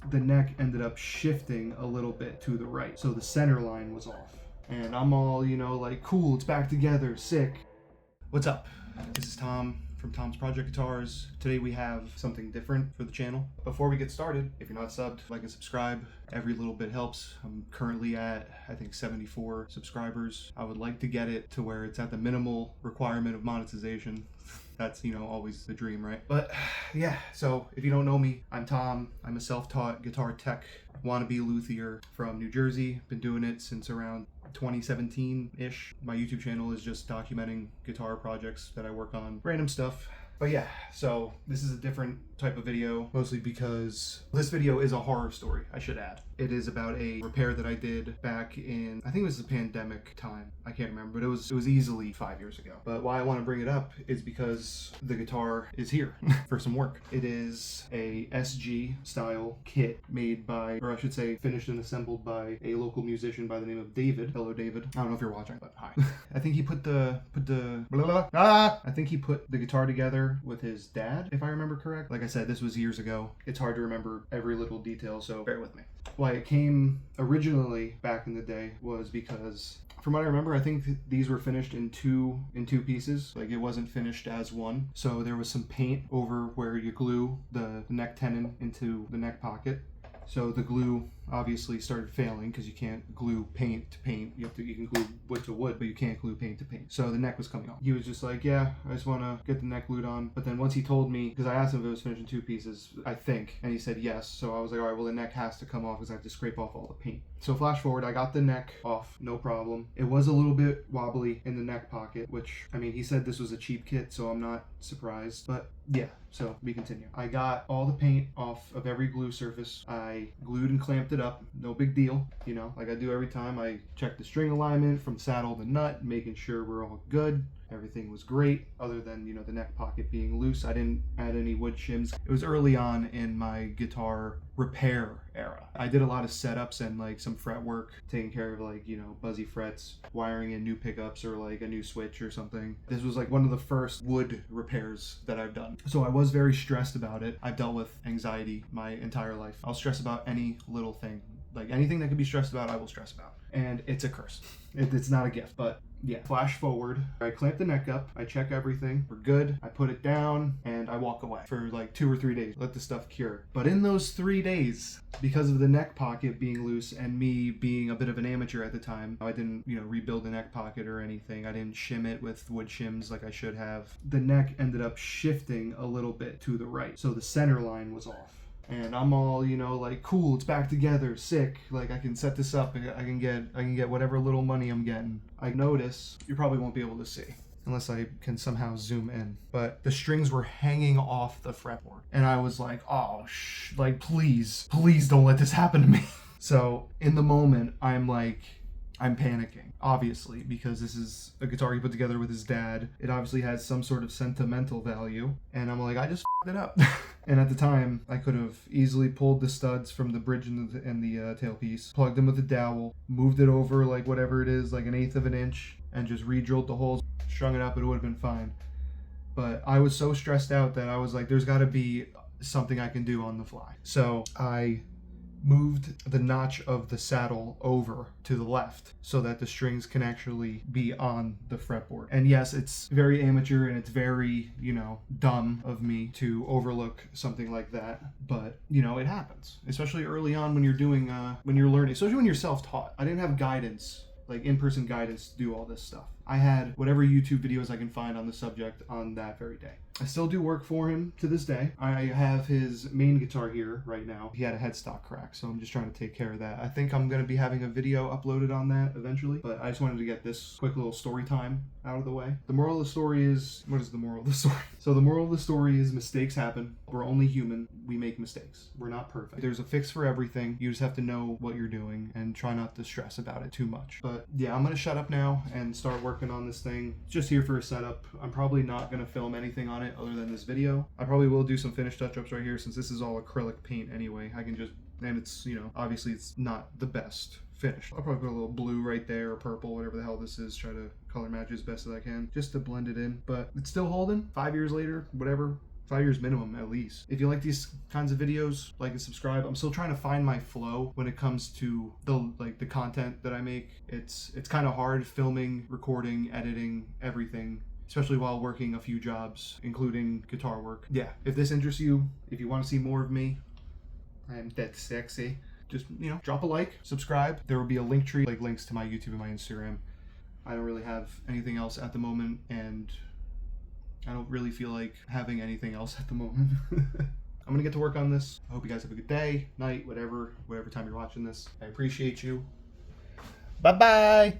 the neck ended up shifting a little bit to the right, so the center line was off. And I'm all, like, cool, it's back together, sick. What's up? This is Tom from Tom's Project Guitars. Today we have something different for the channel. Before we get started, if you're not subbed, like and subscribe. Every little bit helps. I'm currently at, I think, 74 subscribers. I would like to get it to where it's at the minimal requirement of monetization. That's, always the dream, right? But yeah, so if you don't know me, I'm Tom. I'm a self-taught guitar tech, wannabe luthier from New Jersey. Been doing it since around 2017-ish. My YouTube channel is just documenting guitar projects that I work on, random stuff. But yeah, so this is a different type of video, mostly because this video is a horror story, I should add. It is about a repair that I did back in, I think it was the pandemic time. I can't remember, but it was easily 5 years ago. But why I want to bring it up is because the guitar is here for some work. It is a SG style kit made by, or I should say finished and assembled by a local musician by the name of David. Hello, David. I don't know if you're watching, but hi. I think he put the I think he put the guitar together with his dad, if I remember correct. Like I said, this was years ago. It's hard to remember every little detail, so bear with me. Why it came originally back in the day was because, from what I remember, I think these were finished in two pieces. Like, it wasn't finished as one. So there was some paint over where you glue the neck tenon into the neck pocket. So the glue obviously started failing because you can't glue paint to paint. You can glue wood to wood, but you can't glue paint to paint. So the neck was coming off. He was just like, yeah, I just want to get the neck glued on. But then once he told me, because I asked him if it was finished in two pieces, I think, and he said yes. So I was like, all right, well, the neck has to come off because I have to scrape off all the paint. So flash forward, I got the neck off, no problem. It was a little bit wobbly in the neck pocket, which, I mean, he said this was a cheap kit, so I'm not surprised. But yeah, so we continue. I got all the paint off of every glue surface. I glued and clamped it up. No big deal, like I do every time. I check the string alignment from saddle to nut, making sure we're all good. Everything was great, other than, the neck pocket being loose. I didn't add any wood shims. It was early on in my guitar repair era. I did a lot of setups and like some fret work, taking care of like, buzzy frets, wiring in new pickups or like a new switch or something. This was like one of the first wood repairs that I've done. So I was very stressed about it. I've dealt with anxiety my entire life. I'll stress about any little thing. Like anything that can be stressed about, I will stress about. And it's a curse. It's not a gift, but yeah. Flash forward, I clamp the neck up, I check everything, we're good, I put it down, and I walk away for like 2 or 3 days, let the stuff cure. But in those 3 days, because of the neck pocket being loose and me being a bit of an amateur at the time, I didn't, rebuild the neck pocket or anything. I didn't shim it with wood shims like I should have. The neck ended up shifting a little bit to the right, so the center line was off. And I'm all, like, cool, it's back together, sick. Like, I can set this up, I can get whatever little money I'm getting. I notice, you probably won't be able to see unless I can somehow zoom in, but the strings were hanging off the fretboard. And I was like, oh, like, please don't let this happen to me. So in the moment, I'm panicking, obviously, because this is a guitar he put together with his dad. It obviously has some sort of sentimental value. And I'm like, I just f***ed it up. And at the time, I could have easily pulled the studs from the bridge and the tailpiece, plugged them with a dowel, moved it over like whatever it is, like 1/8 of an inch, and just re-drilled the holes, strung it up, it would have been fine. But I was so stressed out that I was like, there's got to be something I can do on the fly. So I moved the notch of the saddle over to the left so that the strings can actually be on the fretboard. And yes, it's very amateur and it's very, dumb of me to overlook something like that. But, it happens, especially early on when you're doing, when you're learning, especially when you're self-taught. I didn't have guidance, like in-person guidance to do all this stuff. I had whatever YouTube videos I can find on the subject on that very day. I still do work for him to this day. I have his main guitar here right now. He had a headstock crack, so I'm just trying to take care of that. I think I'm going to be having a video uploaded on that eventually, but I just wanted to get this quick little story time out of the way. The moral of the story is, what is the moral of the story? So the moral of the story is mistakes happen. We're only human. We make mistakes. We're not perfect. There's a fix for everything. You just have to know what you're doing and try not to stress about it too much. But yeah, I'm going to shut up now and start working on this thing. It's just here for a setup. I'm probably not going to film anything on it other than this video. I probably will do some finished touch-ups right here since this is all acrylic paint anyway. I can just, and it's, obviously it's not the best finish. I'll probably put a little blue right there or purple, whatever the hell this is, try to color match as best as I can just to blend it in. But it's still holding 5 years later, whatever. 5 years minimum at least. If you like these kinds of videos, like and subscribe. I'm still trying to find my flow when it comes to the content that I make. It's kind of hard filming, recording, editing, everything, especially while working a few jobs, including guitar work. Yeah, if this interests you, if you want to see more of me, I am that sexy. Just, drop a like, subscribe. There will be a link tree, like links to my YouTube and my Instagram. I don't really have anything else at the moment, and I don't really feel like having anything else at the moment. I'm gonna get to work on this. I hope you guys have a good day, night, whatever time you're watching this. I appreciate you. Bye-bye.